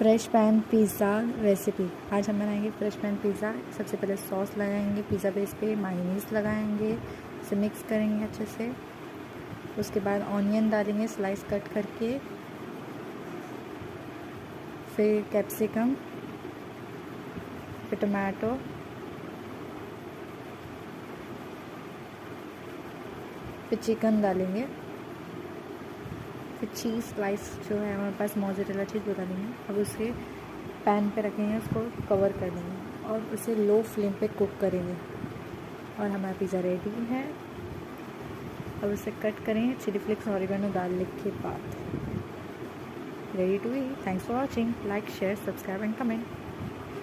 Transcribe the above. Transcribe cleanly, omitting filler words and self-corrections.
Fresh pan pizza recipe. आज हम बनाएंगे फ्रेश पैन पिज़्ज़ा। सबसे पहले सॉस लगाएंगे पिज़्ज़ा बेस पे, मायोनीज़ लगाएंगे, इसे मिक्स करेंगे अच्छे से। उसके बाद ऑनियन डालेंगे स्लाइस कट करके, फिर कैप्सिकम, फिर टमाटो, फिर चिकन डालेंगे, फिर चीज़ स्लाइस जो है हमारे पास मोज़रेला चीज़ वो डालेंगे। अब उसे पैन पे रखेंगे, उसको कवर कर देंगे और उसे लो फ्लेम पे कुक करेंगे और हमारा पिज़्ज़ा रेडी है। अब उसे कट करेंगे चिली फ्लेक्स और ऑरिगेनो डालने के बाद। Ready to eat. Thanks for watching. Like, share, subscribe and comment.